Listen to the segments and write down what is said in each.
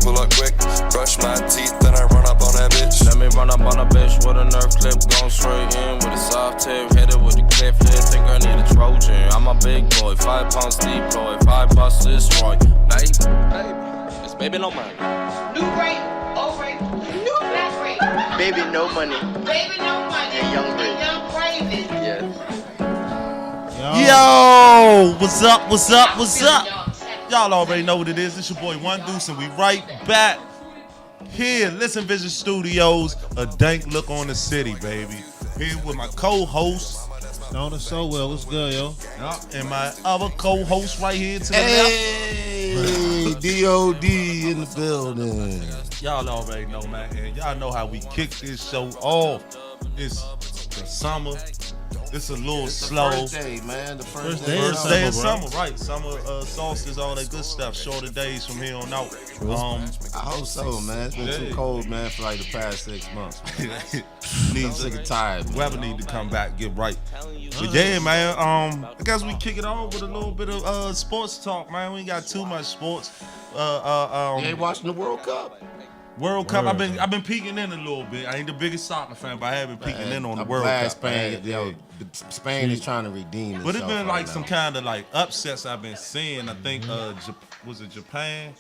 pull up quick. Brush my teeth, then I run up on that bitch. Let me run up on a bitch with a nerf clip. Going straight in with a soft tip. Hit it with the clip flip. Think I need a Trojan. I'm a big boy, 5 pounds deploy. 5 bucks destroy. Baby, it's baby no money. New rate, old rate, new black rate. Baby no money. Baby no money. And young rate. Young crazy. Yes. Yo, what's up, what's up, what's up? Y'all already know what it is. It's your boy One Deuce, and we right back here. Listen Vision Studios, a dank look on the city, baby. Here with my co-host. Known us so well. What's good, yo? And my other co-host right here to the Hey, D.O.D. in the building. left. Y'all already know, man. And y'all know how we kick this show off. It's the summer. It's a little slow. First day, man. The first day of summer, right? Summer solstice, all that good stuff. Shorter days from here on out. I hope so, man. It's been too cold, man, for like the past 6 months. I'm sick and tired, man. Weather need to come back, get right. But yeah, man. I guess we kick it off with a little bit of sports talk, man. We ain't got too much sports. You ain't watching the World Cup? World Cup, I've been peeking in a little bit. I ain't the biggest soccer fan, but I have been peeking in on the World Cup. Spain, Spain is trying to redeem itself. But it's been like right some now. kind of like upsets I've been seeing. I think was it Japan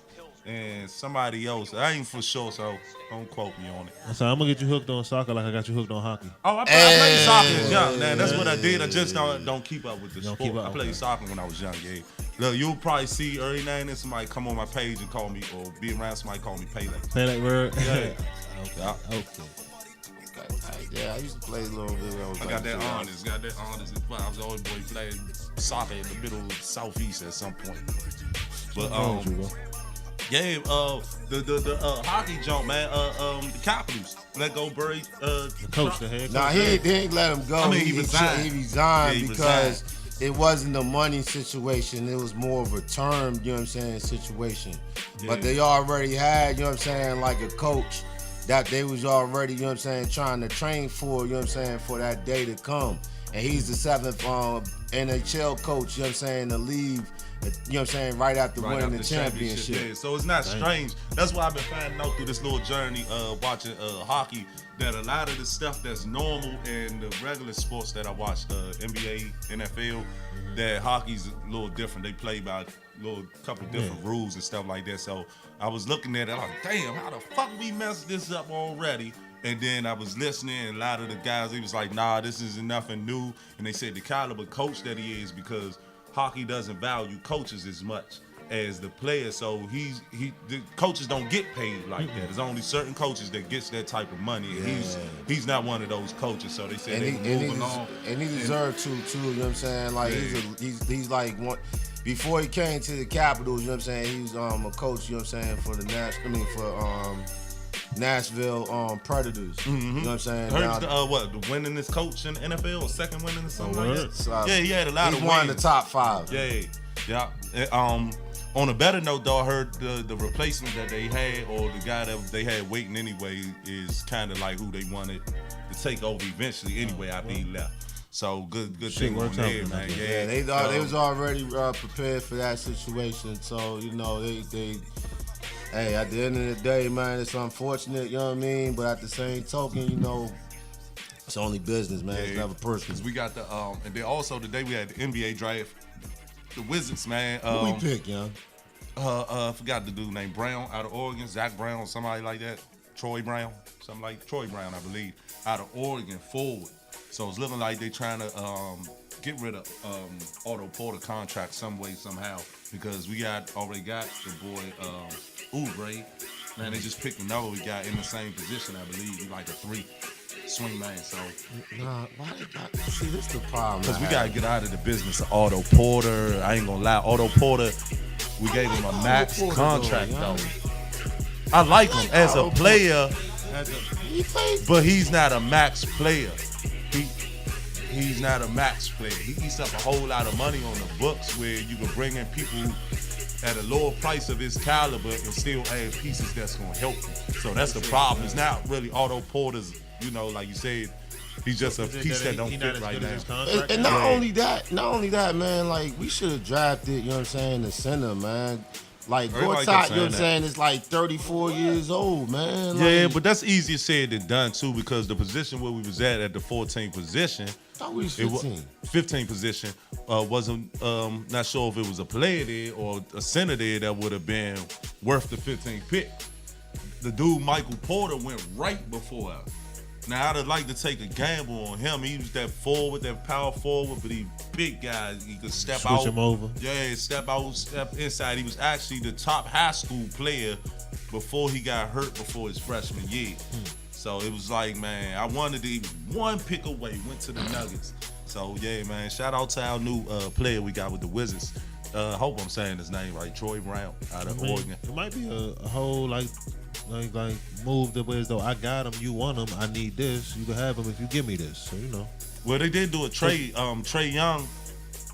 and somebody else? I ain't for sure, so don't quote me on it. So I'm gonna get you hooked on soccer like I got you hooked on hockey. Oh, I played soccer as young, man. That's what I did. I just don't keep up with the Don't sport. keep up, I played okay. soccer when I was young, yeah. Look, you'll probably see every now and then somebody come on my page and call me, or be around somebody call me Pele. Play that word. Yeah. Okay. Yeah, I used to play a little bit. I got that honest. I was always boy playing soccer in the middle of Southeast at some point. But yeah, the hockey jump, man. The Capitals let go Burry. The coach, the head coach. Nah, he ain't let him go. I mean, he resigned. He resigned Yeah, he because resigned. it wasn't a money situation. It was more of a term, you know what I'm saying, situation. Yeah. But they already had, you know what I'm saying, like a coach that they was already, you know what I'm saying, trying to train for, you know what I'm saying, for that day to come. And he's the 7th NHL coach, you know what I'm saying, to leave, you know what I'm saying, right after winning the championship. Yeah. So it's not strange. That's why I've been finding out through this little journey watching hockey that a lot of the stuff that's normal in the regular sports that I watch, NBA, NFL, that hockey's a little different. They play by a couple different rules and stuff like that. So I was looking at it like, damn, how the fuck we messed this up already? And then I was listening, and a lot of the guys, he was like, nah, this isn't nothing new. And they said the caliber coach that he is, because hockey doesn't value coaches as much as the players. So the coaches don't get paid like that. There's only certain coaches that gets that type of money. And he's not one of those coaches. So they said they moving on. And he deserved to too, you know what I'm saying? Like he's like one. Before he came to the Capitals, you know what I'm saying, he was a coach, you know what I'm saying, for the Nashville Predators. You know what I'm saying? Heard the winningest coach in the NFL, or second winningest, something like that. So, Yeah, he had a lot of He's one of wins. the top 5. Yeah. On a better note, though, I heard the replacement that they had, or the guy that they had waiting anyway, is kind of like who they wanted to take over eventually anyway after he left. So good thing on there, man. Yeah, they was already prepared for that situation. So, you know, they hey, at the end of the day, man, it's unfortunate, you know what I mean? But at the same token, you know, it's only business, man. It's never personal. Because we got the and then also today we had the NBA draft. The Wizards, man. Who we pick, young? I forgot the dude named Brown out of Oregon, Zach Brown, somebody like that. Troy Brown, I believe, out of Oregon forward. So it's looking like they trying to get rid of Otto Porter contract some way, somehow, because we already got the boy Oubre. Man, they just picked another guy in the same position, I believe. He's like a 3 swing man. So why see, this the problem. Because we gotta get out of the business of Otto Porter. I ain't gonna lie, Otto Porter, we gave him a max contract though. I like him as a player, but he's not a max player. He's not a max player. He eats up a whole lot of money on the books where you can bring in people at a lower price of his caliber and still add pieces that's going to help him. So that's the problem. It's not really Otto Porter's, you know, like you said, he's just a piece that don't fit right now. And not only that, man, like we should have drafted, you know what I'm saying, the center, man. Like Everybody Gortat, kept you know what I'm saying saying, is like 34 years old, man. Yeah, Like, but that's easier said than done too, because the position where we was at the 14th position, I thought we was it was 15. 15 position, wasn't not sure if it was a player there or a center there that would have been worth the 15th pick. The dude Michael Porter went right before us. Now I'd have liked to take a gamble on him. He was that forward, that power forward, but he big guy. He could step Switch out. him over. Yeah, step out, step inside. He was actually the top high school player before he got hurt before his freshman year. So it was like, man, I wanted to even one pick away, went to the Nuggets. So yeah, man, shout out to our new player we got with the Wizards. Hope I'm saying his name right, Troy Brown out of Oregon. It might be a whole like move the ways though. I got him, you want him. I need this. You can have him if you give me this. So you know. Well, they did do a trade. Trey Young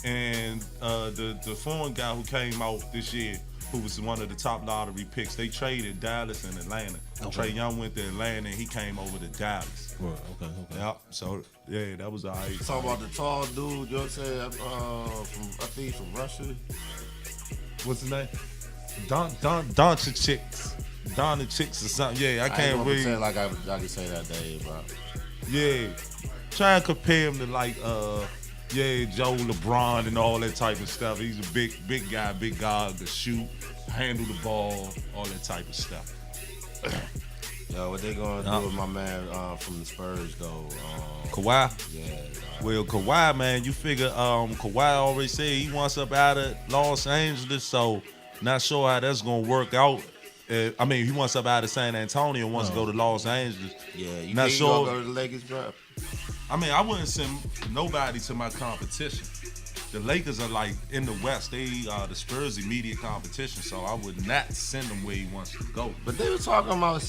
and the foreign guy who came out this year, who was one of the top lottery picks. They traded Dallas and Atlanta. Okay. Trey Young went to Atlanta and he came over to Dallas. Well, okay. Yep. So yeah, that was all right. Talk about the tall dude, you know what I'm saying? I think from Russia. What's his name? Doncic. Doncic or something. Yeah, I can't really read. say like I can say that day, bro. Yeah, try and compare him to like Joe LeBron and all that type of stuff. He's a big guy, big guard to shoot, handle the ball, all that type of stuff. Yo, what they gonna do with my man from the Spurs though? Kawhi. Yeah. Well, Kawhi, man, you figure Kawhi already said he wants up out of Los Angeles, so not sure how that's gonna work out. I mean, he wants up out of San Antonio, wants to go to Los Angeles. Yeah, you not think sure. you gonna go to the Lakers, bro? I mean, I wouldn't send nobody to my competition. The Lakers are like in the West. They are the Spurs' immediate competition, so I would not send him where he wants to go. But they were talking about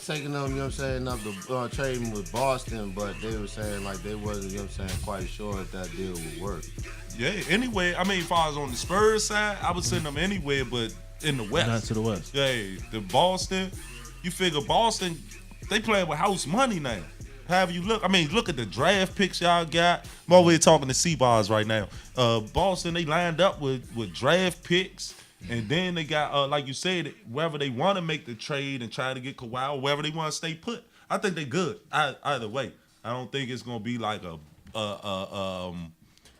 taking them, you know what I'm saying, up the trading with Boston, but they were saying like they wasn't, you know what I'm saying, quite sure if that deal would work. Yeah, anyway, I mean, as far as on the Spurs side, I would send them anywhere but in the West. Not to the West. Yeah, the Boston, you figure Boston, they playing with house money now. However you look, I mean, look at the draft picks y'all got. I'm over here talking to C-Bars right now. Boston, they lined up with draft picks, and then they got, like you said, wherever they want to make the trade and try to get Kawhi, or wherever they want to stay put. I think they good either way. I don't think it's gonna be like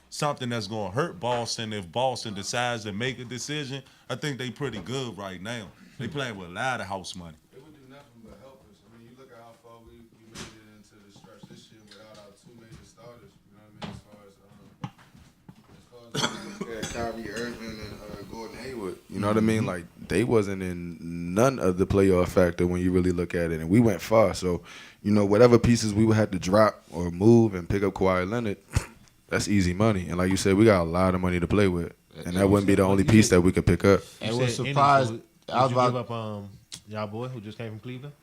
something that's gonna hurt Boston if Boston decides to make a decision. I think they pretty good right now. They playing with a lot of house money. It would do nothing but help us. I mean, you look at how far we made it into the stretch this year without our two major starters. You know what I mean? As far as Kyrie Irving and Gordon Hayward. You know what I mean? Like, they wasn't in none of the playoff factor when you really look at it. And we went far. So, you know, whatever pieces we would have to drop or move and pick up Kawhi Leonard, that's easy money. And like you said, we got a lot of money to play with. And that wouldn't be the only piece that we could pick up. And You was said surprised. any, so I was would you about. give up y'all boy who just came from Cleveland?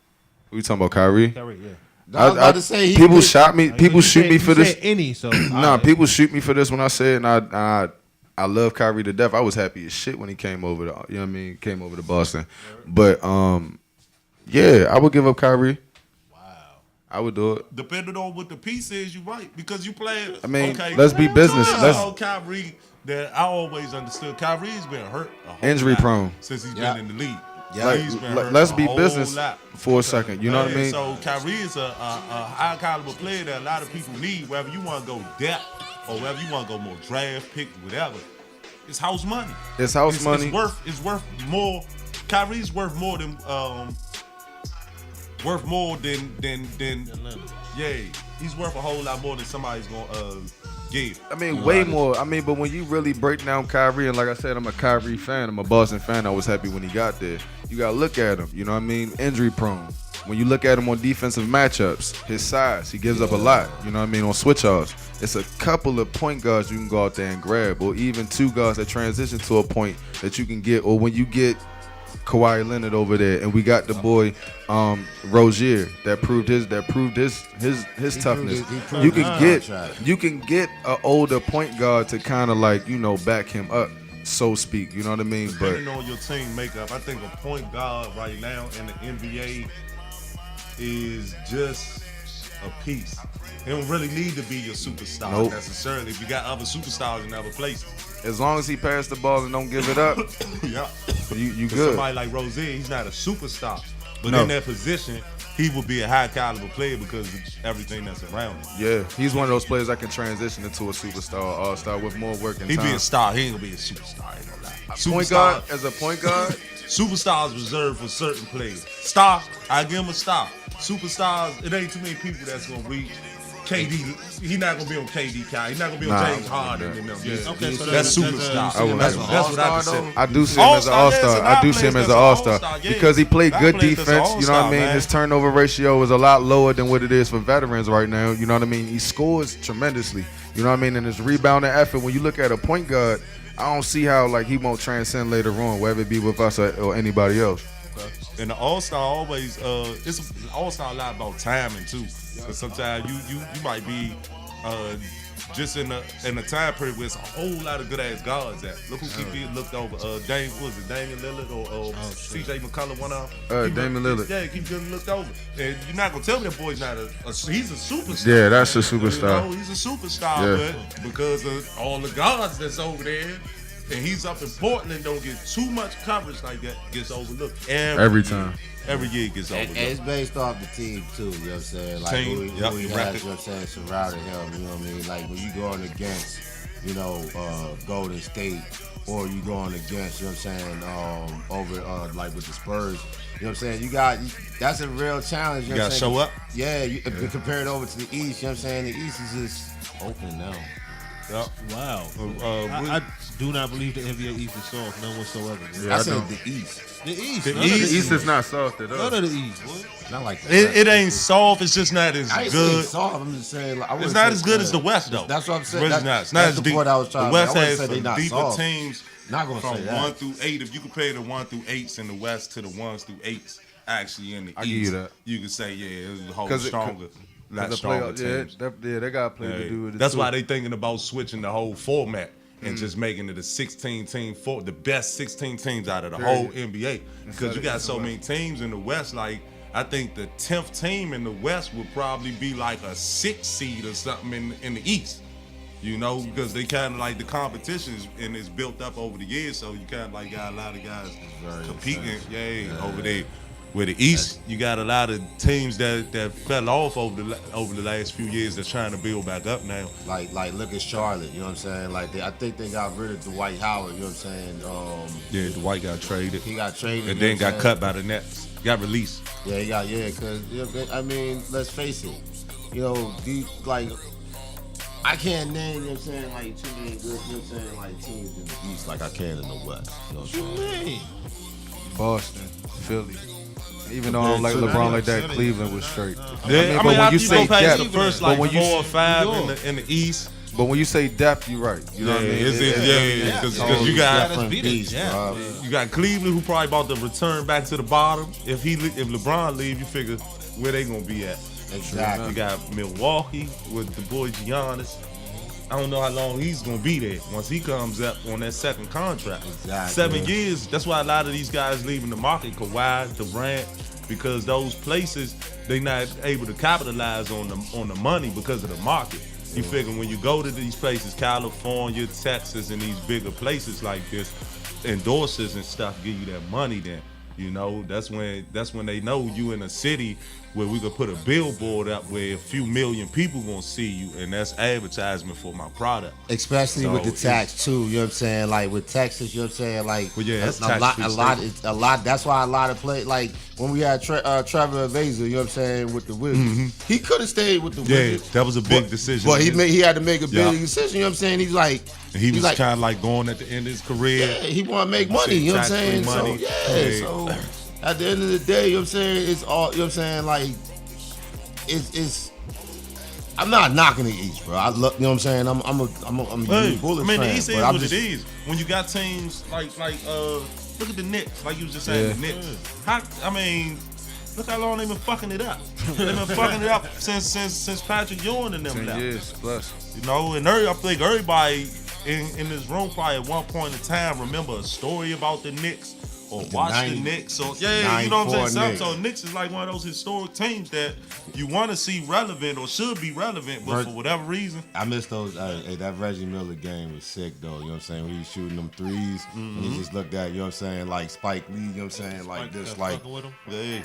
We talking about Kyrie? Kyrie, yeah. I was about to say he people could- shot me. People You shoot said- me for you this. said any, so Nah, people shoot me for this when I said, and I love Kyrie to death. I was happy as shit when he came over to, you know what I mean, came over to Boston. But yeah, I would give up Kyrie. Wow. I would do it. Depending on what the piece is, you right, because you playing. I mean, okay, let's be business. Let's Kyrie. That I always understood. Kyrie's been hurt a whole Injury lot prone. since he's Yeah. been in the league. Yeah. Like, He's been hurt let's a be whole business lot. for a second. You know what I mean? So Kyrie is a high caliber player that a lot of people need. Whether you want to go depth or whether you want to go more draft pick, whatever, it's house money. It's house money. It's worth more. Kyrie's worth more than yeah. He's worth a whole lot more than somebody's gonna give. I mean, way more. I mean, but when you really break down Kyrie, and like I said, I'm a Kyrie fan. I'm a Boston fan. I was happy when he got there. You gotta look at him. You know what I mean? Injury prone. When you look at him on defensive matchups, his size, he gives up a lot. You know what I mean? On switch offs, it's a couple of point guards you can go out there and grab, or even two guards that transition to a point that you can get. Or when you get Kawhi Leonard over there, and we got the boy Rozier that proved his toughness. proved You his contract. can get an older point guard to kind of like, you know, back him up, so speak. You know what I mean? But Depending on your team makeup, I think a point guard right now in the NBA is just a piece. It don't really need to be your superstar Nope. necessarily. If you got other superstars in other places, As long as he pass the ball and don't give it up, Yeah. you For good. somebody like Rozier, he's not a superstar, but No. in that position, he will be a high caliber player because of everything that's around him. Yeah, he's one of those players that can transition into a superstar, all-star with more work and He time. be a star. He ain't gonna be a superstar. I ain't gonna lie. Point guard, as a point guard, Superstars reserved for certain players. Star, I give him a star. Superstars, it ain't too many people that's gonna reach. KD, he not gonna be on KD, Kai. He's not gonna be on Nah, James Harden and them. Yeah. Okay, so That's that's superstar. I would That's like what I consider. I do see him as an All-star, all-star. yeah, I do see him as an all-star because he played good defense. You know what I mean? His turnover ratio is a lot lower than what it is for veterans right now. You know what I mean? He scores tremendously. You know what I mean? And his rebounding effort. When you look at a point guard, I don't see how like he won't transcend later on, whether it be with us or anybody else. And the All-Star always, it's an All-Star a lot about timing too. Because sometimes you might be just in a time period where it's a whole lot of good ass guards at. Look who keep being looked over. Damian Lillard or CJ McCollum, one of them. Damian Lillard. Yeah, he keeps getting looked over. And you're not gonna tell me that boy's not he's a superstar. Yeah, that's a superstar. You know, he's a superstar, but because of all the guards that's over there, and he's up in Portland, don't get too much coverage like that, gets overlooked. Every time. Every year it gets overlooked. And it's based off the team too, you know what I'm saying? Like Team, who he yep, has, you know what I'm saying, surrounding him, you know what I mean? Like when you going against, you know, Golden State, or you going against, you know what I'm saying, over like with the Spurs, you know what I'm saying? That's a real challenge. You gotta know what I'm show saying? up. Yeah, compare it over to the East, you know what I'm saying? The East is just open now. Yep. Wow. I do not believe the NBA East is soft, none whatsoever. Yeah, I said the East. The East. The none of East is not soft at all. None of the East. Boy. Not like that. It ain't soft. It's just not as I ain't saying good. soft. I'm just saying like, I It's wouldn't not say as good bad. as the West though. That's what I'm saying. It's not. It's not That's as the deep. point I was trying The to West make. I has wouldn't say they some not deeper soft. teams Not gonna from say that. 1 through 8. If you compare the 1 through 8s in the West to the 1s through 8s, actually in the I East, give you that. you could say it's a whole 'Cause it- stronger. Lot The stronger playoff, teams. they got play to do with it. That's too. why they thinking about switching the whole format and just making it a 16-team the best 16 teams out of the whole NBA. Because you got so many teams in the West. Like I think the 10th team in the West would probably be like a 6 seed or something in the East. You know, because they kind of like the competition is built up over the years, so you kind of like got a lot of guys competing. Over there. With the East, you got a lot of teams that fell off over the last few years that's trying to build back up now. Like look at Charlotte, you know what I'm saying? Like I think they got rid of Dwight Howard, you know what I'm saying? Yeah, Dwight got traded. He got traded And you know then what got I'm cut by the Nets. Got released. saying? Because you know, I mean, let's face it, you know, I can't name, you know what I'm saying, like too many good, you know what I'm saying, like teams in the East like I can in the West. You know what I'm saying? Boston, Philly. Even though I don't like LeBron like that, Cleveland was straight. Yeah, but when you say past depth, the first but like when 4 you or 5 in the East. But when you say depth, you're right. You know what I mean? Because you got Different beast, bro. you got Cleveland who probably about to return back to the bottom. If LeBron leave, you figure where they gonna be at. Exactly. You got Milwaukee with the boy Giannis. I don't know how long he's gonna be there once he comes up on that second contract. Exactly. 7 years. That's why a lot of these guys leaving the market, Kawhi, Durant, because those places they not able to capitalize on the money because of the market. You figure when you go to these places, California, Texas, and these bigger places like this, endorsers and stuff give you that money. Then you know that's when they know you in a city where we could put a billboard up where a few million people gonna see you, and that's advertisement for my product. Especially with the So tax too, you know what I'm saying? Like with Texas, you know what I'm saying? Like Well, yeah, that's a lot. tax-free That's why a lot of play. Like when we had Trevor Ariza, you know what I'm saying, with the Wizards, he could have stayed with the Wizards. that was a big decision. But he had to make a big Yeah. decision. You know what I'm saying? He's like He was like, kind of like going at the end of his career. yeah, he want to make money. You know what I'm saying? Tax-free money. So Yeah. so at the end of the day, you know what I'm saying? It's all, you know what I'm saying? Like it's. I'm not knocking the East, bro. I look, you know what I'm saying? I'm a Hey, Bullets I mean, fan, the East is but I'm what just, it is. When you got teams like look at the Knicks, like you was just saying, the Knicks. Look how long they've been fucking it up. They've been fucking it up since Patrick Ewing and them 10 left. years plus. You know, and I think everybody in this room probably at one point in time remember a story about the Knicks or watch the 90 Knicks. So yeah, you know what I'm 94 saying? Knicks. So Knicks is like one of those historic teams that you want to see relevant or should be relevant, but for whatever reason. I missed those. Hey, that Reggie Miller game was sick though. You know what I'm saying? When he was shooting them threes, and you just looked at, you know what I'm saying, like Spike Lee. You know what I'm saying? Like this, like with him. Yeah.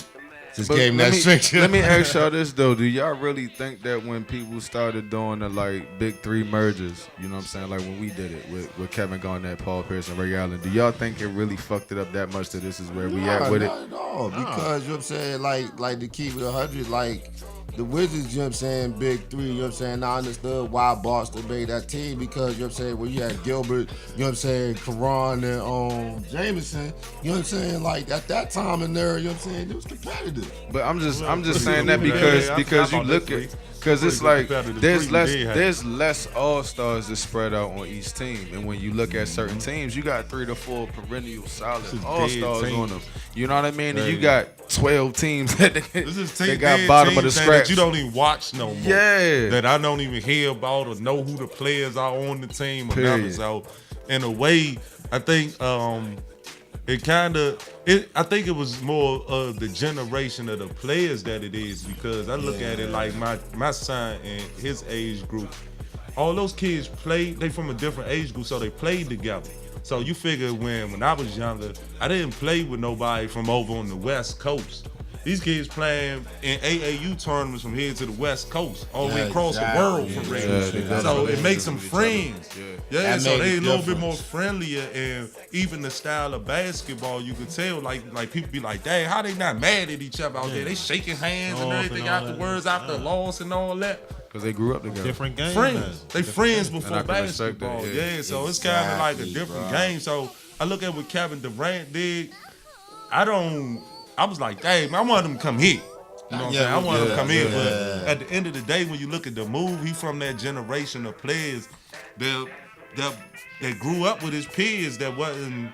just But gave him that structure. let me ask y'all this though: do y'all really think that when people started doing the like big three mergers, you know what I'm saying, like when we did it with Kevin Garnett, Paul Pierce, and Ray Allen, do y'all think it really fucked it up that much that this is where we at with it? Not at all. Because you know what I'm saying, like to keep it 100, like the Wizards, you know what I'm saying, big three, you know what I'm saying. I understood why Boston made that team because you know what I'm saying, when you had Gilbert, you know what I'm saying, Caron and Jameson, you know what I'm saying, like at that time in there, you know what I'm saying, it was competitive. But I'm just saying that Yeah, because I you thought look that at, because it's like competitive there's three you did have. there's less all stars to spread out on each team, and when you look at certain teams, you got 3 to 4 perennial solid This is all dead stars teams. on them. You know what I mean? And you Yeah. got 12 teams that This is they team got dead bottom of the teams, man, scratch. that you don't even watch no more. Yeah. That I don't even hear about or know who the players are on the team or Period. nothing. So in a way, I think I think it was more of the generation of the players that it is, because I look at it like my son and his age group, all those kids they from a different age group, so they played together. So you figure when I was younger, I didn't play with nobody from over on the West Coast. These kids playing in AAU tournaments from here to the West Coast, all the way across exactly. the world for real. Yeah, they got So it relationships makes them with each other. friends. Yeah, That so made they a a little bit difference. more friendlier, and even the style of basketball, you could tell, like people be like, dang, how they not mad at each other out there? They shaking hands and Off and everything all that. afterwards, after a loss and all that. Because they grew up together. Different game. Friends. They friends And before I can respect basketball. that, yeah. Yeah, so it's kind of like a Exactly, different bro. game. So I look at what Kevin Durant did. I was like, dang, man, I want him to come here. You know what I'm saying? I want him to come here. But at the end of the day, when you look at the move, he from that generation of players that grew up with his peers, that wasn't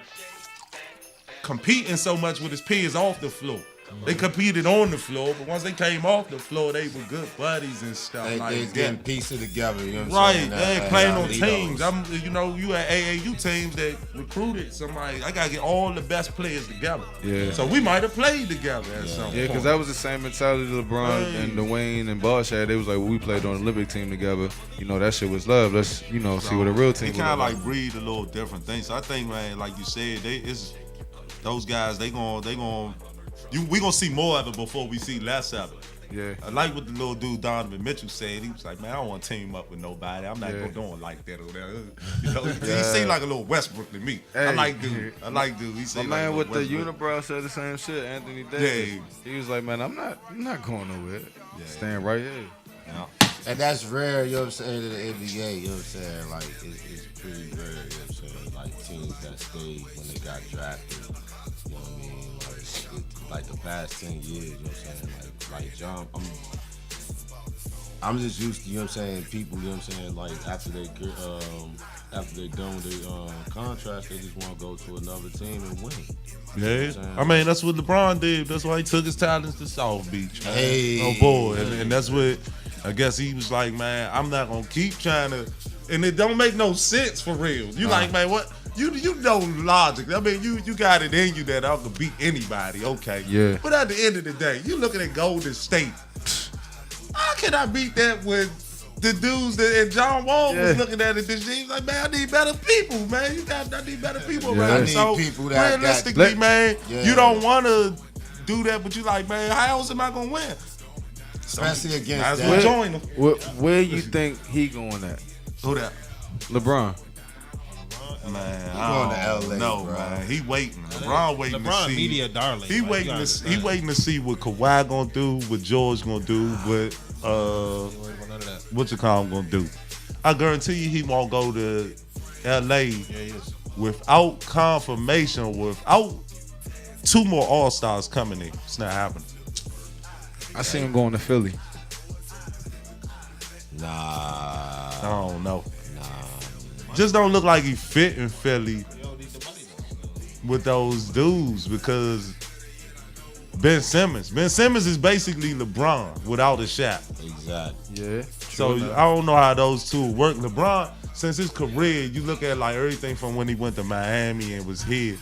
competing so much with his peers off the floor. They competed on the floor, but once they came off the floor, they were good buddies and stuff They like that. getting pieces together, you know what I'm Right, saying? they playing on Lead teams. those. You had AAU teams that recruited somebody. I gotta get all the best players together. Yeah. So we might have played together at some Yeah, because point. that was the same mentality LeBron Hey. and Dwayne and Bosh had. They was like, well, we played on the Olympic team together. You know, that shit was love. Let's, see what a real team It was kind of like. like breed a little different things. So I think, man, like you said, those guys. We gonna see more of it before we see less of it. Yeah. I like what the little dude Donovan Mitchell said. He was like, man, I don't want to team up with nobody. I'm not Yeah. gonna do it like that over there. You know, he seemed like a little Westbrook to me. I Hey. like dude. He My seemed like a man little with the Westbrook. unibrow said the same shit. Anthony Davis. Yeah. He was like, man, I'm not going nowhere. Staying right here. Yeah. And that's rare, you know what I'm saying, in the NBA, you know what I'm saying? Like, it's pretty rare, you know what I'm saying? Like, teams that stayed when they got drafted, you know what I mean? Like the past 10 years, you know what I'm saying? Like John, I'm just used to, you know what I'm saying, people, you know what I'm saying, like, after they're done with their contracts, they just want to go to another team and win. Yeah, I mean that's what LeBron did. That's why he took his talents to South Beach. Man. Hey. Oh boy, and that's what I guess he was like, man. I'm not gonna keep trying to, and it don't make no sense for real. You like, man, what? You know logic. I mean, you got it in you that I could beat anybody. Okay, Yeah. But at the end of the day, you looking at Golden State. How can I beat that with the dudes that and John Wall was looking at it this year? He was like, man, I need better people, man. I need better people, Yeah. man. I need So people that realistically, got- man, Yeah. you don't want to do that, but you like, man, how else am I gonna win? Especially against Might as that. well join them. Where you think he going at? Who that? LeBron. Man, going to LA, no, bro. man. He waiting. LeBron waiting LeBron to see. media darling. He like, waiting you to see, understand. he waiting to see what Kawhi gonna do, what George gonna do, what He ain't worried about none of that. what you call him gonna do. I guarantee you he won't go to LA Yeah, he is. without confirmation, without 2 more All-Stars coming in. It's not happening. I see him going to Philly. Nah. I don't know. Just don't look like he fit in Philly with those dudes, because Ben Simmons is basically LeBron without a shot. Exactly. Yeah. So I don't know how those two work. LeBron, since his career, you look at like everything from when he went to Miami and was here.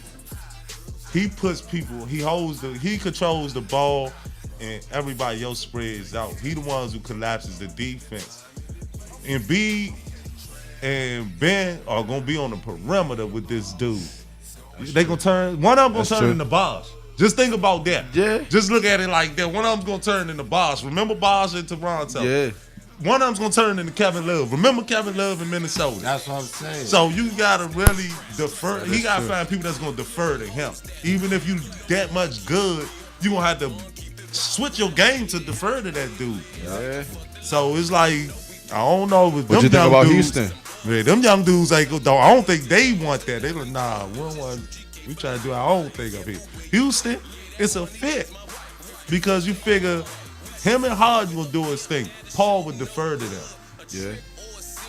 he puts people. He controls the ball, and everybody else spreads out. He the ones who collapses the defense. And B and Ben are gonna be on the perimeter with this dude. They gonna turn. One of them gonna turn into Bosh. Just think about that. Yeah. Just look at it like that. One of them's gonna turn into Bosh. Remember Bosh in Toronto? Yeah. One of them's gonna turn into Kevin Love. Remember Kevin Love in Minnesota? That's what I'm saying. So you gotta really defer. He gotta find people that's gonna defer to him. Even if you that much good, you gonna have to switch your game to defer to that dude. Yeah. So it's like I don't know. With What them you think young about dudes, Houston? Man, them young dudes ain't good though. I don't think they want that. They like, nah, we trying to do our own thing up here. Houston, it's a fit because you figure him and Harden will do his thing. Paul would defer to them. Yeah.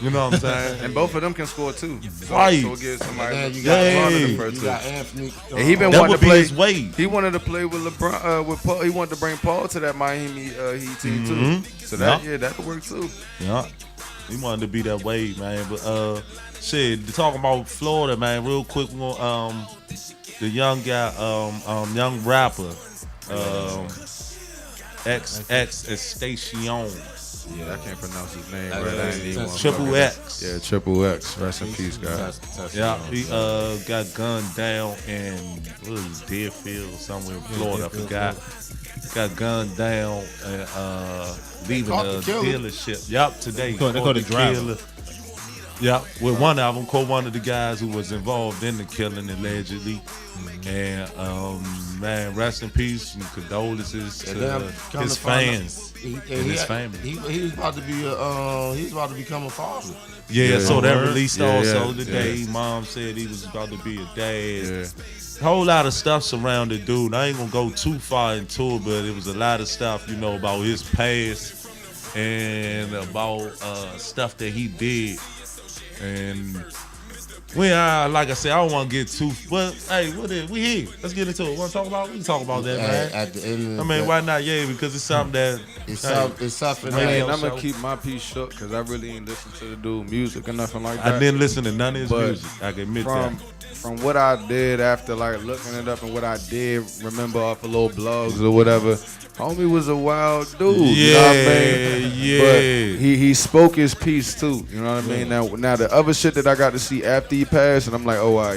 You know what I'm saying? And both of them can score too. So, Right. So it gives somebody. And then you Yeah. got, LeBron to Hey. defer you to. got Anthony. And he been That wanting would to be play. his way. He wanted to play with LeBron, with Paul. He wanted to bring Paul to that Miami Heat team too. So that that could work too. Yeah. He wanted to be that way, man. But shit, talking about Florida, man, real quick, we gonna, the young guy, young rapper, XX Estacion. Yeah, I can't pronounce his name. Right? I ain't even wanna Triple fuck X. it. Yeah, Triple X. Rest in peace, guys. Yeah, he got gunned down in what is it, Deerfield, somewhere in Florida. I forgot. Got gunned down and leaving caught a the killer. dealership. Yep, today. They caught the driver. Yep, with one of them, caught one of the guys who was involved in the killing allegedly. And man, rest in peace and condolences to his fans and his family. He was about to be he's about to become a father. Yeah, so that released Yeah, also yeah, today. yeah. Mom said he was about to be a dad. Yeah. A whole lot of stuff surrounded dude. I ain't gonna go too far into it, but it was a lot of stuff, you know, about his past and about stuff that he did. And like I said, I don't want to get too. But hey, we here? Let's get into it. Want to talk about? We can talk about that, man. At the end of I mean, the why not? Yeah, because it's something that It's something I mean, that I'm gonna show. keep my piece shut because I really ain't listen to the dude music or nothing like that. I didn't listen to none of his But music. I can admit that. From what I did after like looking it up and what I did remember off of little blogs or whatever, homie was a wild dude. You know what I mean? Yeah. But he spoke his piece too. You know what I mean? Now the other shit that I got to see after he passed, and I'm like, oh,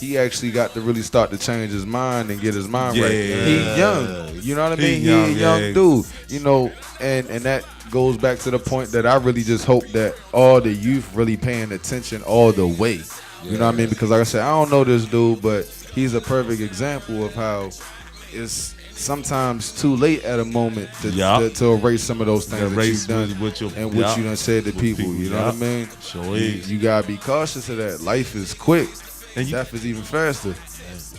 he actually got to really start to change his mind and get his mind right. Yeah. He young. You know what I mean? He a young dude. You know, and that goes back to the point that I really just hope that all the youth really paying attention all the way. You know what I mean? Because like I said, I don't know this dude, but he's a perfect example of how it's sometimes too late at a moment to erase some of those things that you've done with your, and what you done said to people. You know what I mean? Sure is. You gotta be cautious of that. Life is quick. And Death is even faster.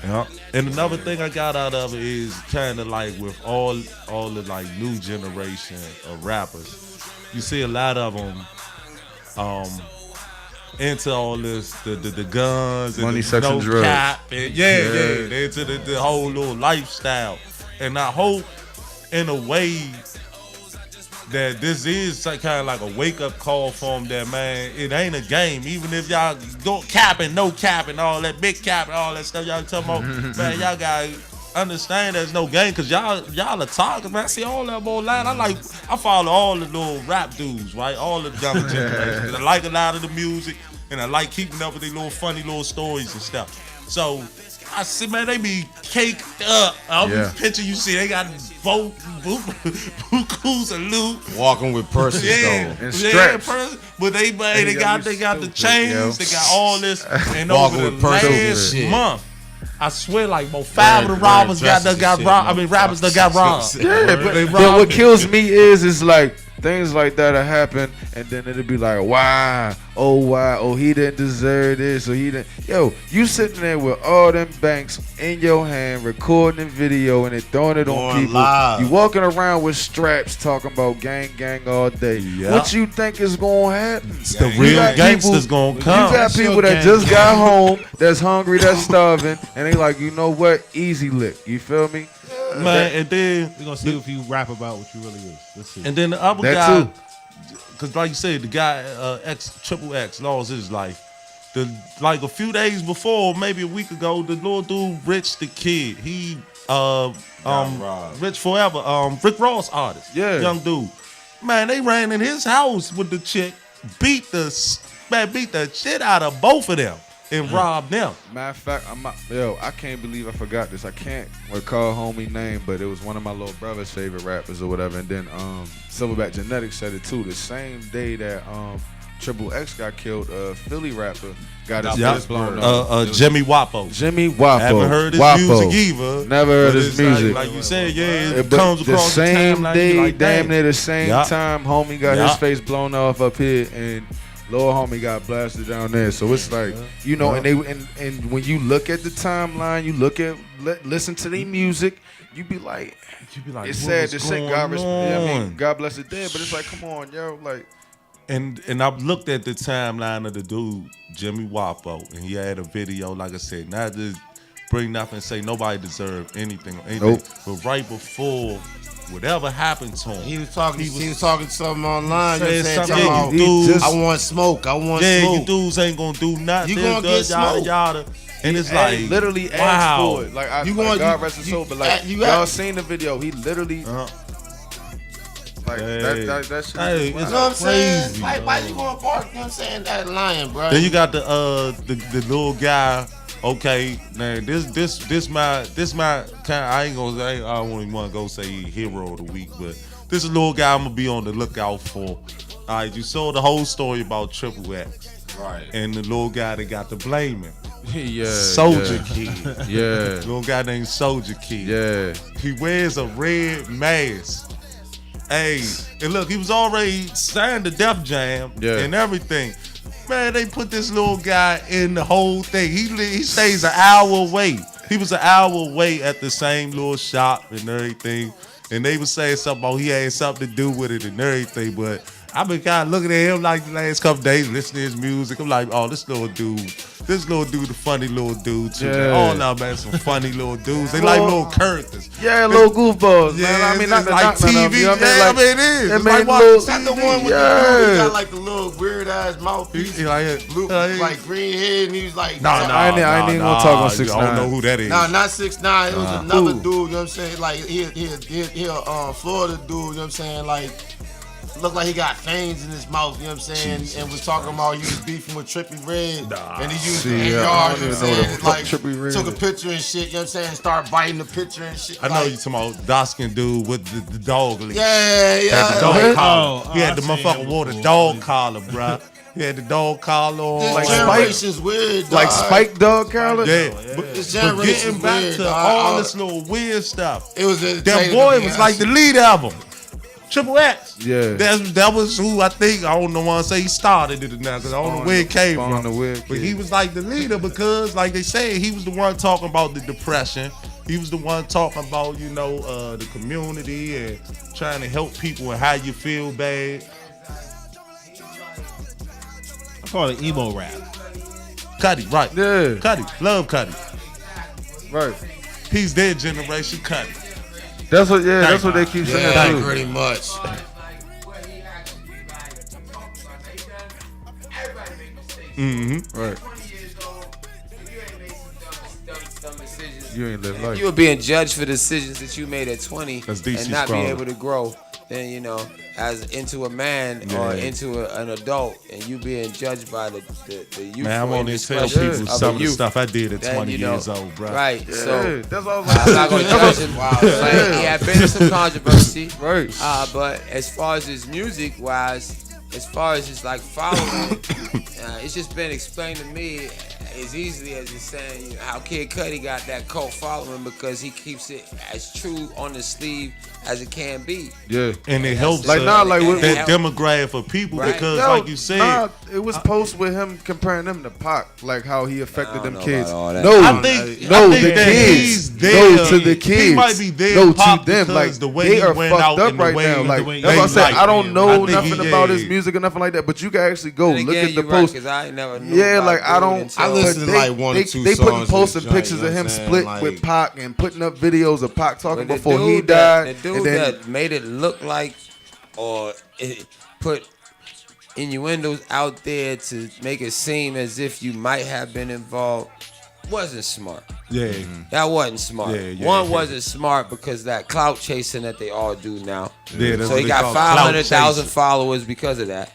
Yeah. And another thing I got out of it is kind of like with all the like new generation of rappers, you see a lot of them into all this the guns and Money, the sex, no and drugs. cap and they into the whole little lifestyle. And I hope in a way that this is kind of like a wake up call for them that, man, it ain't a game. Even if y'all don't cap and no cap and all that big cap and all that stuff y'all talking about, man, y'all gotta understand there's no game because y'all are talking, man. I see all that online. I follow all the little rap dudes, right? All the younger generation. I like a lot of the music and I like keeping up with their little funny little stories and stuff. So I see, man, they be caked up. I'll picture you see they got bukus and loot. walking with purses Yeah, though. And straps. but they got the chains, yo. they got all this, and Walking over with the purses and last shit. month, I swear, like about 5 of the Wearing robbers got dresses and robbed. shit, I mean, rappers that got robbed. Yeah, They but robbed what me. kills me is like things like that'll happen, and then it'll be like, why? Oh, he didn't deserve this, or he didn't. Yo, you sitting there with all them banks in your hand, recording the video, and then throwing it on Going people. live. You walking around with straps, talking about gang all day. Yeah. What you think is gonna happen? The You real got gangsters people- gonna come. You got people that gang. just got home, that's hungry, that's starving, and they like, you know what? Easy lick. You feel me? Man, and then We're gonna see if you rap about what you really is. Let's see. and then the other That guy, too. because like you said, the guy Triple X lost his life. like a few days before, maybe a week ago, the little dude, Rich the Kid, he Rich Forever, Rick Ross artist, young dude. Man, they ran in his house with the chick, beat the shit out of both of them and robbed them. Matter of fact, I can't believe I forgot this. I can't recall homie name, but it was one of my little brother's favorite rappers or whatever. And then Silverback Genetics said it too. The same day that Triple X got killed, Philly rapper got his face blown up. Jimmy Wapo. Jimmy Wapo. Haven't heard his music either. Never heard his music. Like you said, it comes across the same day, like, damn near the same time, homie got his face blown off up here, and little homie got blasted down there. So it's like, you know, and when you look at the timeline, you listen to their music, you be like, it's sad to say God bless the dead, but it's like, come on, yo, like. And I've looked at the timeline of the dude, Jimmy Wapo, and he had a video, like I said, not to bring nothing and say nobody deserved anything or anything, but right before whatever happened to him, he was talking something online. I want smoke. smoke. You dudes ain't gonna do nothing. You gonna get smoke. Yada. And it's like literally asked for it. Like God rest his soul, but like y'all seen the video, he literally. Like that shit. Hey, you know what I'm saying? Like, why you going to park? You know what I'm saying? That lion, bro. Then you got the little guy. Okay, man, this my kind. I don't even want to go say hero of the week, but this is a little guy I'm gonna be on the lookout for. All right, you saw the whole story about Triple X, right? And the little guy that got the blaming. Soldier Kid. Yeah. Little guy named Soldier Kid. Yeah. He wears a red mask. Hey, and look, he was already signed to Def Jam and everything. Man, they put this little guy in the whole thing. He stays an hour away. He was an hour away at the same little shop and everything. And they was saying something about he had something to do with it and everything. But I've been kind of looking at him like the last couple days, listening to his music. I'm like, oh, this little dude, the funny little dude too. Yeah. Oh no, man, some funny little dudes. They like little characters. Yeah, little goofballs, man. I mean, not like TV. You know what I mean, it is. It's like watching the one with the got like the little weird ass mouthpiece, like green head, and he was like, I ain't even gonna talk on 6ix9ine. I don't know who that is. Nah, not 6ix9ine. It was another dude. You know what I'm saying? Like he Florida dude. You know what I'm saying? Like. Looked like he got fangs in his mouth, you know what I'm saying? Jesus and was talking about he was beefing with Trippie Redd. And he used the AR, you know what I'm saying? Like, took a picture and shit, you know what I'm saying? Started biting the picture and shit. I know you talking about Doskin dude with the dog leash. Yeah. Had the dog collar. He had the motherfucker wore the dog collar, bro. He had the dog collar on. This generation's weird, dog. Like Spike dog collar? Yeah. But getting back weird, to all this little weird stuff. It was that boy was like the lead album. Triple X. Yeah. That was who I think, I don't know why I say he started it now, because I don't know where it came from. But he was like the leader because, like they said, he was the one talking about the depression. He was the one talking about, you know, the community and trying to help people and how you feel bad. I call it emo rap. Cuddy, right. Yeah. Cuddy. Love Cuddy. Right. He's their generation Cuddy. That's what they keep saying too. Pretty much. Right. You ain't live life. You were being judged for decisions that you made at 20 and not being able to grow. Then, you know, as into a man or into an adult, and you being judged by the youth. Man, I'm only tell people some of the stuff I did at 20 years old, bro. Right. Yeah, so that's all I'm not gonna judge him. Like, he had been in some controversy. Right. But as far as his music wise, as far as his like following, it's just been explained to me as easily as it's saying, you know, how Kid Cudi got that cult following because he keeps it as true on the sleeve as it can be. Yeah. And it helps like that demographic of people because like you said, it was posts with him comparing them to Pac, like how he affected them kids. I think the kids. To the kids. He might be there. No, to them. Like the way they are went fucked out up right now. Like that's what I said. I don't know nothing about his music or nothing like that. But you can actually go look at the post. I never knew like I don't. I listened to like one or two They putting songs posting pictures of him split with Pac and putting up videos of Pac talking before he died. The dude that made it look like, or it innuendos out there to make it seem as if you might have been involved wasn't smart. Yeah. That wasn't smart. Yeah, One wasn't smart because that clout chasing that they all do now. Yeah, that's So what he they got call clout 500,000 chasing. followers because of that,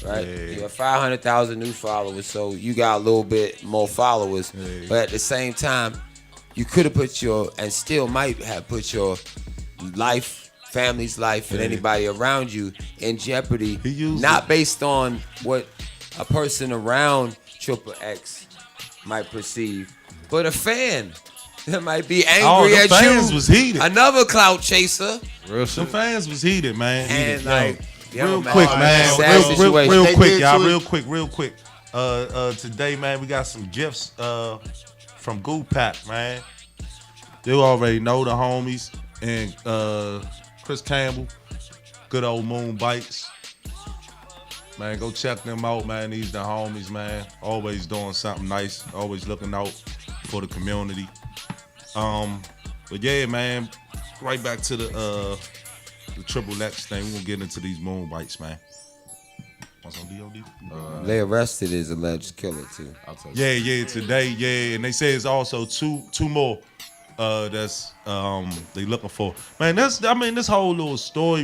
right? Yeah. You got 500,000 new followers, so you got a little bit more followers. Yeah. But at the same time, you could have put your, and still might have put your life, family's life, and anybody around you in jeopardy. He used Not it. based on what a person around Triple X might perceive, but a fan that might be Oh, angry the at fans you. was heated. Another clout chaser. Real Some shit. fans was heated, man. And Heated. like, yo, real man, quick, it's a man. sad situation. Real They quick, did y'all. too. Real quick. Today, man, we got some gifts from Goo Pack, man. You already know the homies and Chris Campbell, good old Moon Bites. Man, go check them out, man. These the homies, man. Always doing something nice. Always looking out for the community. But yeah, man. Right back to the Triple X thing. We're gonna get into these Moon Bites, man. Want some DOD? They arrested his alleged killer too. Yeah, today, yeah, and they say it's also two more that's they looking for. Man, this whole little story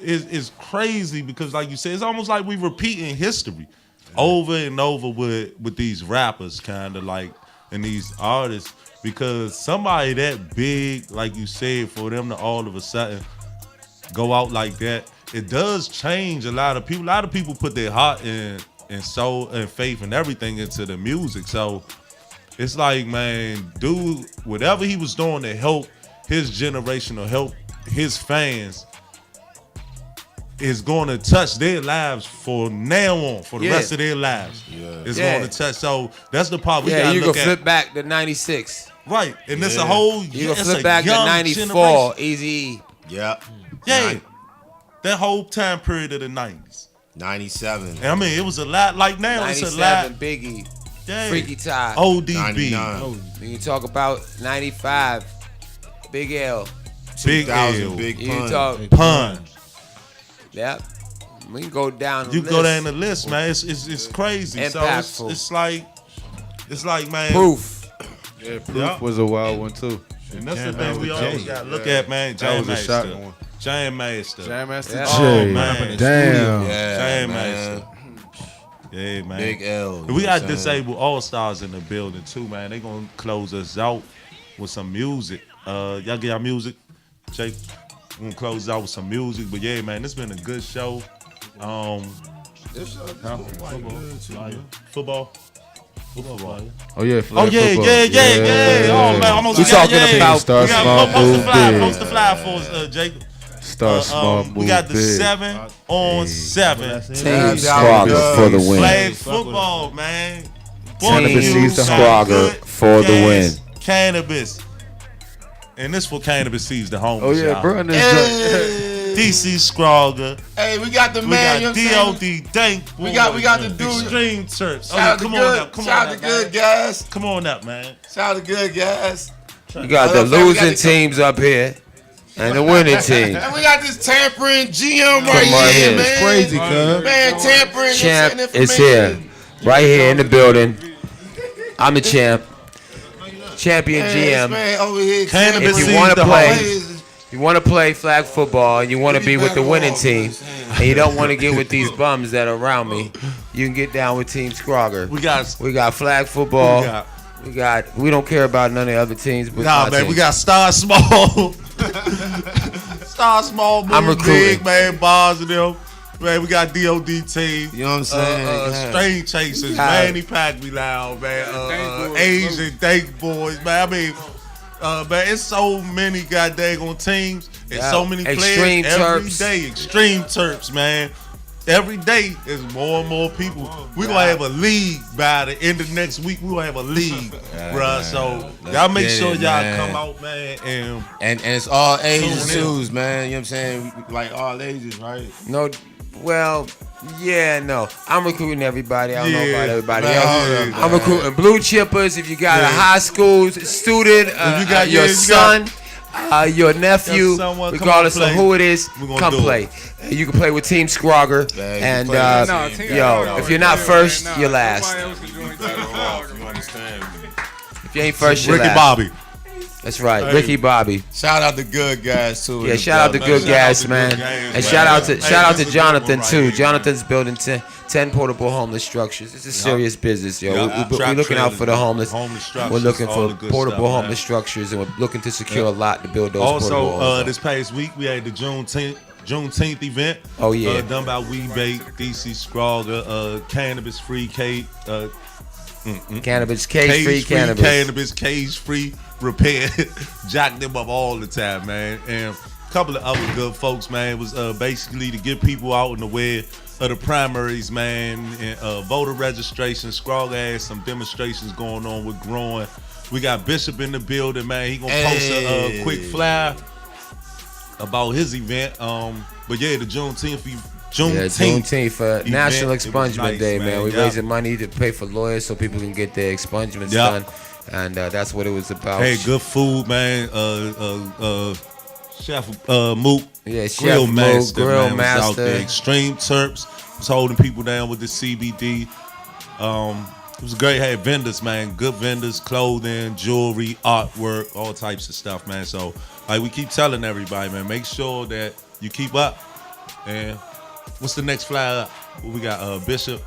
is crazy because, like you said, it's almost like we repeating history over and over with these rappers, kind of like, and these artists, because somebody that big, like you said, for them to all of a sudden go out like that, it does change a lot of people. A lot of people put their heart and soul and faith and everything into the music. So it's like, man, dude, whatever he was doing to help his generation or help his fans is going to touch their lives for now on, for the rest of their lives. It's going to touch. So that's the part we got to you look can at. flip back to 96. Right, and it's a whole, You can it's flip a back to young 94, generation. Easy. Yeah. Yeah, that whole time period of the 90s. 97. And I mean, it was a lot. Like now, it's a 97, lot. Biggie, Yeah. Freaky Tide. ODB, 99. When you talk about 95, Big L. Big 2000, L, Big You Pun. talk, Pun. yep. We can go down the You list. go down the list, man. It's crazy. Impactful. So it's like, man. Proof. Yeah, Proof Yeah. was a wild one too. And that's the Jam thing Master we always Jay. got to look at, man. That Jam was a Master. shot one. Jam Master. Jam Master Yeah. Oh, Jay. man. Damn. Yeah, Jam man. Master. Yeah, man. Big L. And we got Disabled All-Stars in the building too, man. They gonna close us out with some music. Y'all get our music? Jake, we're gonna close out with some music. But yeah, man, it's been a good show. Football. Oh yeah. Oh flag yeah, football. yeah. Oh man, almost We got, talking yeah. about Start we got small, move big. post the fly for us, Jacob. Start small, move We got the big. 7-on-7 Team Yeah, Scrogger yeah. for the win. flag football, man. Cannabis Boy, seeds you the got Scrogger good for the gas, win. Cannabis. And this for Cannabis Seeds the homies. Oh yeah, y'all. bro. And this Hey, DC Scrogger. hey, we got the We man. You know got what I'm saying? DOD Dank. We got the dude. Extreme Church. Shout out to Come on good. up. Come Shout on out up, to good man. guys. Come on up, man. Shout out to good guys. You got the Okay, we got losing the- teams up here and the winning team. And we got this tampering GM Come right right here, here. man. It's crazy, cuz. Man, tampering. Champ and is here, right here in the building. I'm the champ. Champion GM. Man, over here, Cannabis If you Seeds wanna the play- homies. You want to play flag football and you want to be with the winning team and you don't want to get with these bums that are around me, you can get down with Team Scrogger. We got. We got flag football. We don't care about none of the other teams. But Nah, my man, team. we got Star Small. Star Small, I'm Moon recruiting. Big, man, bars and them. Man, we got DOD team. You know what I'm saying? Yeah. Strain Chasers, Yeah. Manny Pack be loud, man. Asian Dank Boys, man. I mean, man, it's so many goddamn on teams and Yeah. so many Extreme players every Terps. day. Extreme Terps, man. Every day is more and more people. We're gonna have a league by the end of next week. We're gonna have a league, bruh. So y'all make get sure it, y'all man. come out, man, and And it's all ages Tune in. shoes, man. You know what I'm saying? Like all ages, right? No, well, yeah, no. I'm recruiting everybody. I don't know Yeah. about everybody Man, else. hold up, I'm man. recruiting blue chippers. If you got a high school student, you got- your yeah, you son, your nephew, Got someone, come regardless on, of play. who it is, We gonna come do play. You can play with Team Scrogger, Yeah, and you can play No, Team yo, Scrogger if you're not already first, there, you're nah, last. nobody else can join Team Scrogger. You understand me? If you ain't first, you're Ricky last. Bobby. That's right, Hey. Ricky Bobby. Shout out to good guys too. Yeah, shout out to Good Gas, man, and shout out to Hey, Jonathan this is a good one too. right here, Jonathan's building 10 portable homeless structures. It's a serious business, yo. Yup. We're Trap looking out for the trailers, homeless. homeless structures, We're looking all for the good portable stuff, man. homeless structures, and we're looking to secure a lot to build those portable Also, homes. this past week we had the Juneteenth event. Oh, yeah. Done by We Bake, DC Scrogger, cannabis free cake, Cannabis, cage-free cannabis. cage-free repair. Jack them up all the time, man. And a couple of other good folks, man. It was basically to get people out in the way of the primaries, man. And voter registration. Scrogger has some demonstrations going on with growing. We got Bishop in the building, man. He gonna post a quick flyer about his event. But yeah, the Juneteenth for event, National it was Expungement nice, Day, man. We're Yeah. raising money to pay for lawyers so people can get their expungements Yeah. done, and that's what it was about. Hey, good food, man. Chef Mook, Yeah, Chef Grill Mook, Master, Grill man, was out Master. there. Extreme Terps was holding people down with the CBD. It was great. Had vendors, man. Good vendors, clothing, jewelry, artwork, all types of stuff, man. So, like we keep telling everybody, man, make sure that you keep up. And what's the next flyer up? What we got? Bishop.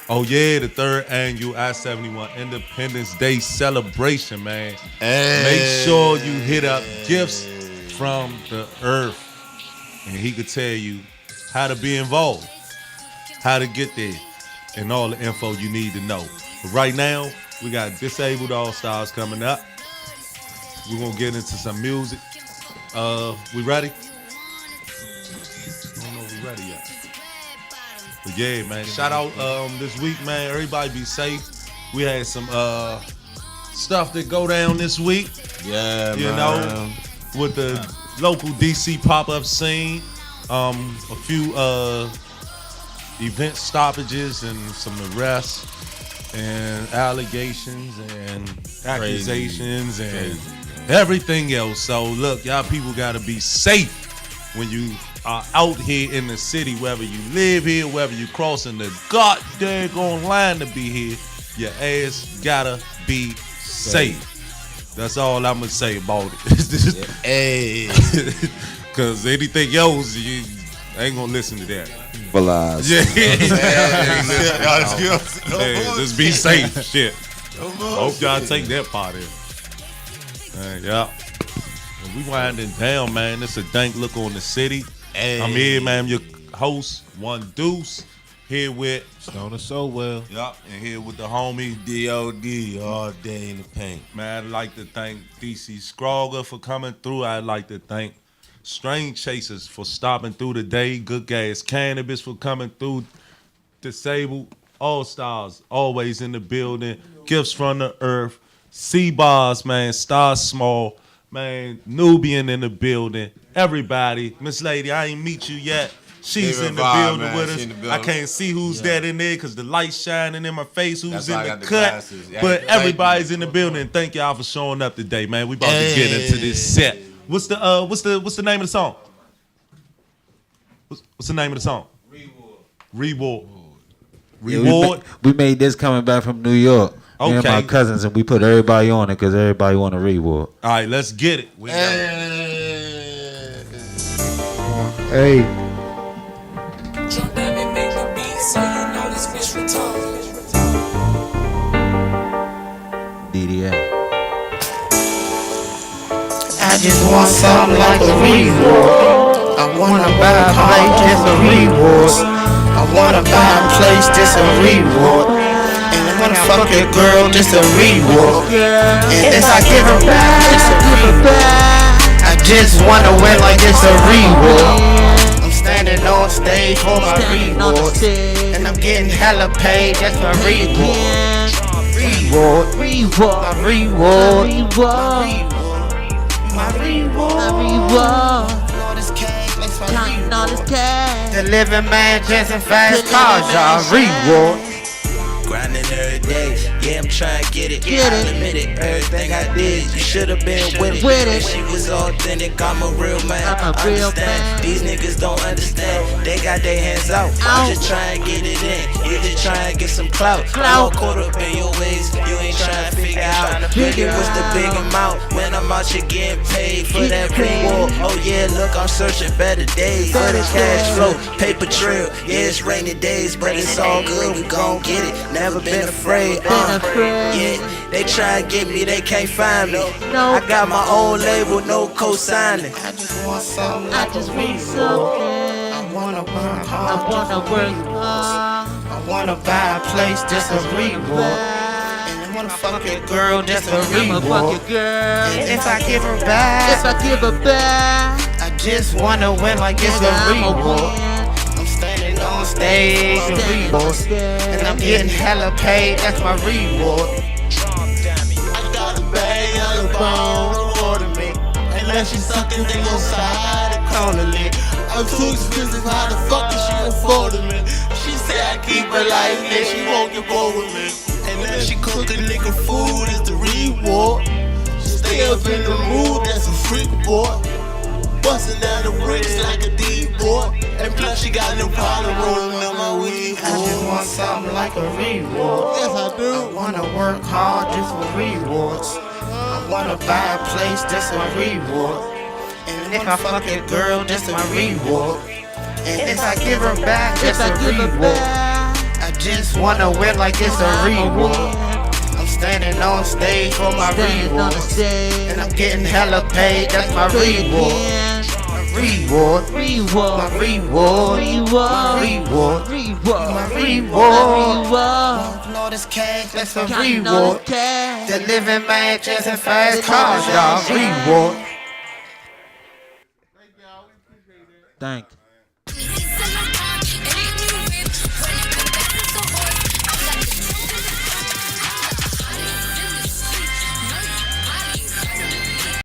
Oh yeah, the 3rd annual I-71 Independence Day celebration, man. Make sure you hit up Gifts from the Earth, and he could tell you how to be involved, how to get there, and all the info you need to know. But right now, we got Disabled All-Stars coming up. We're gonna get into some music. We ready? I don't know if we ready yet. But yeah, man. Shout out this week, man. Everybody be safe. We had some stuff that go down this week. Yeah, You man. know, with the local DC pop-up scene. A few event stoppages and some arrests and allegations and accusations and everything else. So look, y'all people gotta be safe when you are out here in the city, whether you live here, whether you crossing the goddamn line to be here, your ass gotta be safe. That's all I'm gonna say about it. Hey. Cause anything else, you ain't gonna listen to that. Civilized. Yeah. Yeah, Just be safe. Shit. Hope y'all take that part in. Yeah. And we winding down, man. It's a dank look on the city. Hey. I'm here, man. I'm your host, One Deuce. Here with Stoner so well. Yup, and here with the homie DOD all day in the paint. Man, I'd like to thank DC Scrogger for coming through. I'd like to thank Strain Chasers for stopping through today. Good Gas Cannabis for coming through. Disabled All-Stars always in the building. Gifts from the Earth. C-Bars, man. Star Small. Man, Nubian in the building. Everybody. Miss Lady, I ain't meet you yet. She's Give in it the a vibe, building man. with She us. in the I building. can't see who's that in there because the light's shining in my face. Who's That's in why I the got the cut? glasses. Yeah, But thank everybody's you. in the building. Thank y'all for showing up today, man. We about to get into this set. What's the name of the song? What's the name of the song? Reward. Yeah, Reward. we made this coming back from New York. Me and my Okay. cousins, and we put everybody on it because everybody want a reward. All right, let's get it. Hey. DDA. I just want something like a reward. I wanna buy a place, just a reward. I wanna buy a place, just a reward. And I wanna fuck your girl, just a reward. And if I give her back, just a reward. I just wanna win like it's a reward. I'm standing on stage for my reward. And I'm getting hella paid, that's my reward. Reward, my reward, my reward. All this cash, makes my reward. The living man, just in fast cars, y'all reward. Grinding every day, Yeah, I'm trying to get it. I'll admit it. Everything I did, you should have been with it. When she was authentic, I'm a real man. Understand? These niggas don't understand. They got their hands out. I'm just trying to get it in. You just trying to get some clout. I'm all caught up in your ways. You ain't trying to figure out. Really, what's the big amount? When I'm out, you getting paid for that reward. Oh yeah, look, I'm searching better days for the cash flow, paper trail. Yeah, it's rainy days, but it's all good. We gon' get it. Never been afraid. Yeah, they try to get me, they can't find me. I got my own label, no co-signing. I just want something. I just want something. I wanna work hard. I wanna work hard. I wanna buy a place, just a reward. I wanna fuck your girl, just a reward. And if I give her back, I just wanna win like it's a reward. I'm standing on stage, a reward. And I'm getting hella paid, that's my reward. I got a bag on the bone, order me. Unless she sucking in your side, cornerly. I'm too expensive, how the fuck is she affording me? She say I keep her like this, she won't get bored with me. And then she cook a nigga food, it's the reward. She stay up in the mood, that's a freak boy. Bustin' down the bricks like a D-boy. And plus she got no problem rolling on my weed. I just want something like a reward. Yes, I do. I wanna work hard just for rewards. I wanna buy a place just for reward. And if I fuck a girl, just a reward. And if I give her back, just a reward. I just wanna win like it's a reward. I'm standing on stage for my reward. And I'm getting hella paid, that's my reward. My reward, my reward, my reward, my reward. Know this cash, that's a reward. The living mansions and fast cars, y'all, reward. Dank.